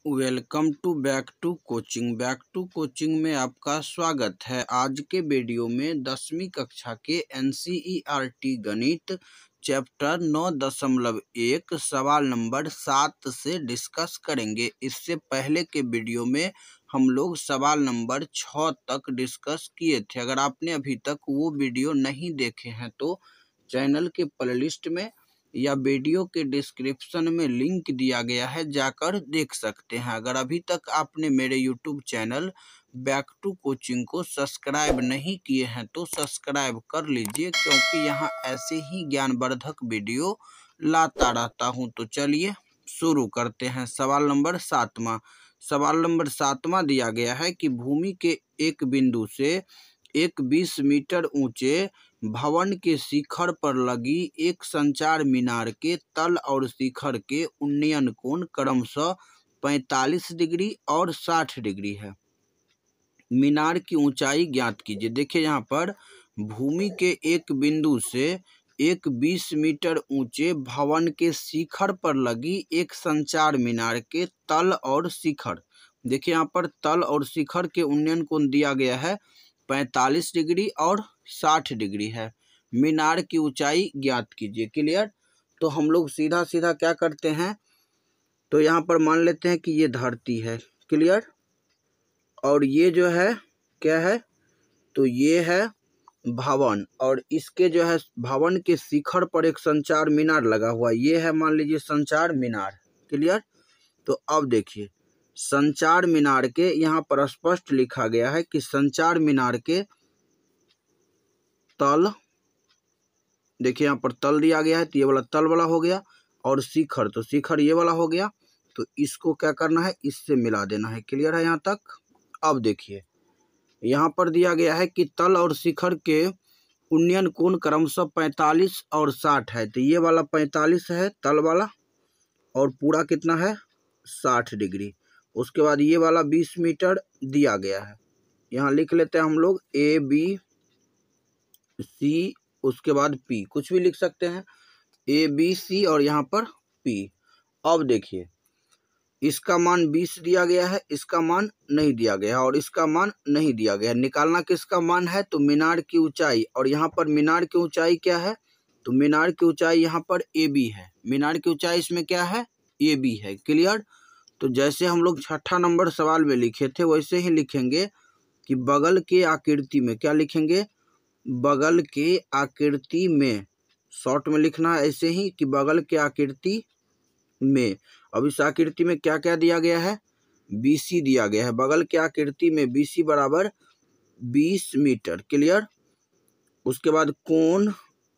Welcome to back to coaching में आपका स्वागत है। आज के वीडियो में 10वीं कक्षा के NCERT गणित चैप्टर 9.1 सवाल नंबर 7 से डिस्कस करेंगे। इससे पहले के वीडियो में हम लोग सवाल नंबर 6 तक डिस्कस किए थे। अगर आपने अभी तक वो वीडियो नहीं देखे हैं तो चैनल के प्लेलिस्ट में या वीडियो के डिस्क्रिप्शन में लिंक दिया गया है, जाकर देख सकते हैं। अगर अभी तक आपने मेरे YouTube channel back to coaching को सब्सक्राइब नहीं किए हैं तो सब्सक्राइब कर लीजिए, क्योंकि यहाँ ऐसे ही ज्ञानवर्धक वीडियो लाता रहता हूँ। तो चलिए शुरू करते हैं। सवाल नंबर 7वां। सवाल नंबर 7वां दिया गया है कि भूमि के एक बिंदु से एक 20 मीटर ऊंचे भवन के शिखर पर लगी एक संचार मीनार के तल और शिखर के उन्नयन कोण क्रमशः 45 डिग्री और 60 डिग्री है। मीनार की ऊंचाई ज्ञात कीजिए। देखिए यहाँ पर भूमि के एक बिंदु से एक 20 मीटर ऊंचे भवन के शिखर पर लगी एक संचार मीनार के तल और शिखर, देखिए यहाँ पर तल और शिखर के उन्नयन कोण दिया गया है 45 डिग्री और 60 डिग्री है। मीनार की ऊंचाई ज्ञात कीजिए। क्लियर। तो हम लोग सीधा सीधा क्या करते हैं, तो यहाँ पर मान लेते हैं कि ये धरती है। क्लियर। और ये जो है क्या है, तो ये है भवन, और इसके जो है भवन के शिखर पर एक संचार मीनार लगा हुआ, ये है मान लीजिए संचार मीनार। क्लियर। तो अब देखिए संचार मीनार के यहाँ पर स्पष्ट लिखा गया है कि संचार मीनार के तल, देखिए यहाँ पर तल दिया गया है तो ये वाला तल वाला हो गया, और शिखर तो शिखर ये वाला हो गया। तो इसको क्या करना है, इससे मिला देना है। क्लियर है यहाँ तक। अब देखिए यहाँ पर दिया गया है कि तल और शिखर के उन्नयन कोण क्रमशः 45 और 60 है। तो ये वाला 45 है तल वाला, और पूरा कितना है 60 डिग्री। उसके बाद ये वाला 20 मीटर दिया गया है। यहाँ लिख लेते हैं हम लोग ABC, उसके बाद P, कुछ भी लिख सकते हैं ABC और यहाँ पर P। अब देखिए इसका मान 20 दिया गया है, इसका मान नहीं दिया गया है, और इसका मान नहीं दिया गया है। निकालना किसका मान है, तो मीनार की ऊंचाई। और यहाँ पर मीनार की ऊंचाई क्या है, तो मीनार की ऊंचाई यहाँ पर AB है। मीनार की ऊंचाई इसमें क्या है, AB है। क्लियर। तो जैसे हम लोग 6ठा नंबर सवाल में लिखे थे वैसे ही लिखेंगे कि बगल के आकृति में, क्या लिखेंगे, बगल के आकृति में, शॉर्ट में लिखना है ऐसे ही कि बगल के आकृति में। अब इस आकृति में क्या क्या दिया गया है, BC दिया गया है। बगल के आकृति में BC बराबर 20 मीटर। क्लियर। उसके बाद कोण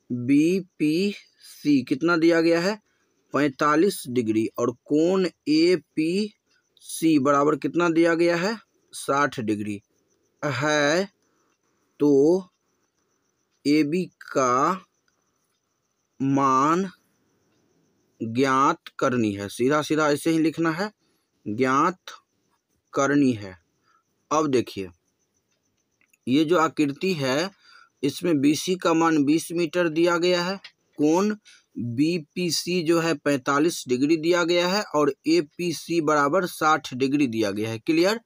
BPC कितना दिया गया है, 45 डिग्री, और कोण APC बराबर कितना दिया गया है, 60 डिग्री है। तो AB का मान ज्ञात करनी है। सीधा सीधा ऐसे ही लिखना है, ज्ञात करनी है। अब देखिए ये जो आकृति है इसमें BC का मान 20 मीटर दिया गया है, कोण BPC जो है 45 डिग्री दिया गया है, और APC बराबर 60 डिग्री दिया गया है। क्लियर।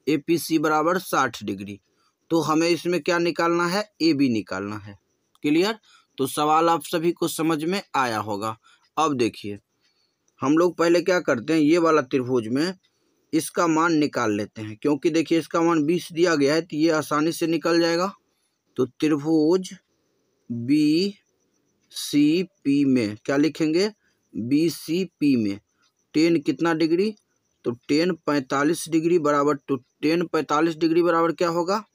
APC बराबर 60 डिग्री। तो हमें इसमें क्या निकालना है, AB निकालना है। क्लियर। तो सवाल आप सभी को समझ में आया होगा। अब देखिए हम लोग पहले क्या करते हैं, ये वाला त्रिभुज में इसका मान निकाल लेते हैं, क्योंकि देखिए इसका मान 20 दिया गया है तो ये आसानी से निकल जाएगा। तो त्रिभुज BCP में क्या लिखेंगे, BCP में tan कितना डिग्री, तो tan 45 डिग्री बराबर, तो tan 45 डिग्री बराबर क्या होगा,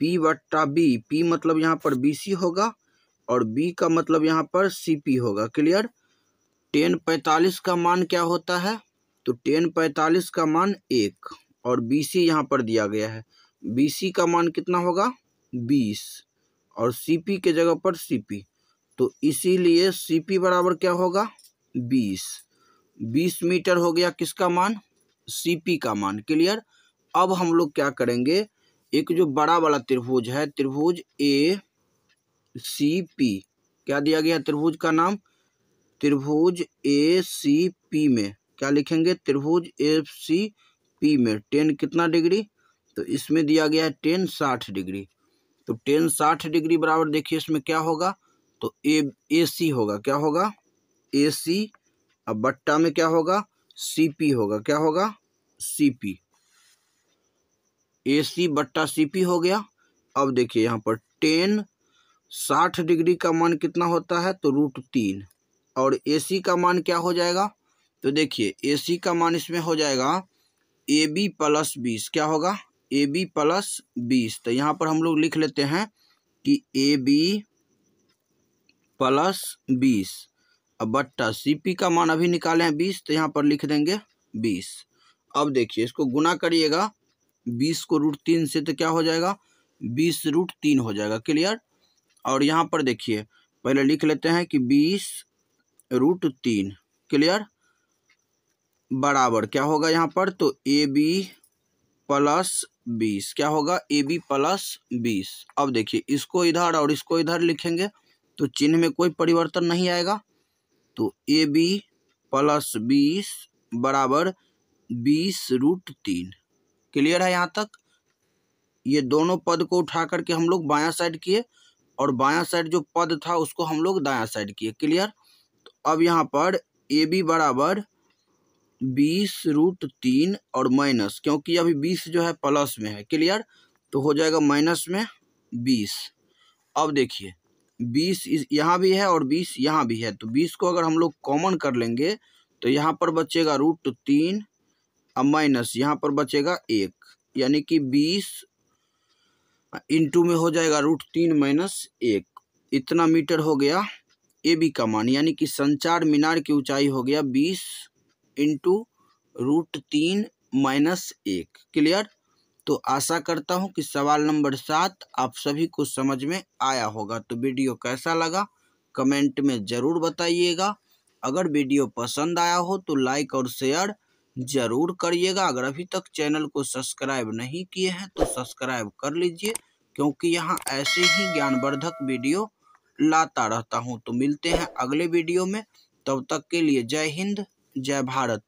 P/B। P मतलब यहाँ पर BC होगा, और B का मतलब यहाँ पर CP होगा। क्लियर। tan 45 का मान क्या होता है, तो tan 45 का मान 1, और BC यहाँ पर दिया गया है। BC का मान कितना होगा, 20, और CP के जगह पर CP, तो इसीलिए CP बराबर क्या होगा, 20 मीटर हो गया किसका मान, CP का मान। क्लियर। अब हम लोग क्या करेंगे, एक जो बड़ा वाला त्रिभुज है, त्रिभुज ACP, क्या दिया गया त्रिभुज का नाम, त्रिभुज ACP में क्या लिखेंगे, त्रिभुज FCP में tan कितना डिग्री, तो इसमें दिया गया है tan 60 डिग्री। तो tan 60 डिग्री बराबर देखिए इसमें क्या होगा, तो AC होगा, क्या होगा, AC। अब बट्टा में क्या होगा, CP होगा, क्या होगा, CP। AC बट्टा CP हो गया। अब देखिए यहाँ पर tan 60 डिग्री का मान कितना होता है, तो √3। और AC का मान क्या हो जाएगा, तो देखिए AC का मान इसमें हो जाएगा AB + 20। क्या होगा, AB + 20। तो यहाँ पर हम लोग लिख लेते हैं कि AB + 20 अब बट्टा CP का मान अभी निकाले हैं 20, तो यहाँ पर लिख देंगे 20। अब देखिए इसको गुना करिएगा 20 को √3 से, तो क्या हो जाएगा, 20 √3 हो जाएगा। क्लियर। और यहाँ पर देखिए पहले लिख लेते हैं कि 20 √3। क्लियर। बराबर क्या होगा यहाँ पर, तो AB + 20। क्या होगा, AB + 20। अब देखिए इसको इधर और इसको इधर लिखेंगे तो चिन्ह में कोई परिवर्तन नहीं आएगा। तो AB + 20 बराबर 20 √3। क्लियर है यहाँ तक। ये दोनों पद को उठा करके हम लोग बायां साइड किए और बायां साइड जो पद था उसको हम लोग दायां साइड किए। क्लियर। तो अब यहाँ पर AB बराबर 20 √3 और माइनस, क्योंकि अभी 20 जो है प्लस में है। क्लियर। तो हो जाएगा माइनस में 20। अब देखिए 20 यहाँ भी है और 20 यहाँ भी है, तो 20 को अगर हम लोग कॉमन कर लेंगे तो यहाँ पर बचेगा √3 अब माइनस यहाँ पर बचेगा 1, यानी कि 20 इंटू में हो जाएगा √3 - 1। इतना मीटर हो गया AB का मान, यानी कि संचार मीनार की ऊंचाई हो गया 20 इंटू √3 - 1। क्लियर। तो आशा करता हूं कि सवाल नंबर 7 आप सभी को समझ में आया होगा। तो वीडियो कैसा लगा कमेंट में ज़रूर बताइएगा। अगर वीडियो पसंद आया हो तो लाइक और शेयर ज़रूर करिएगा। अगर अभी तक चैनल को सब्सक्राइब नहीं किए हैं तो सब्सक्राइब कर लीजिए, क्योंकि यहाँ ऐसे ही ज्ञानवर्धक वीडियो लाता रहता हूँ। तो मिलते हैं अगले वीडियो में, तब तक के लिए जय हिंद जय भारत।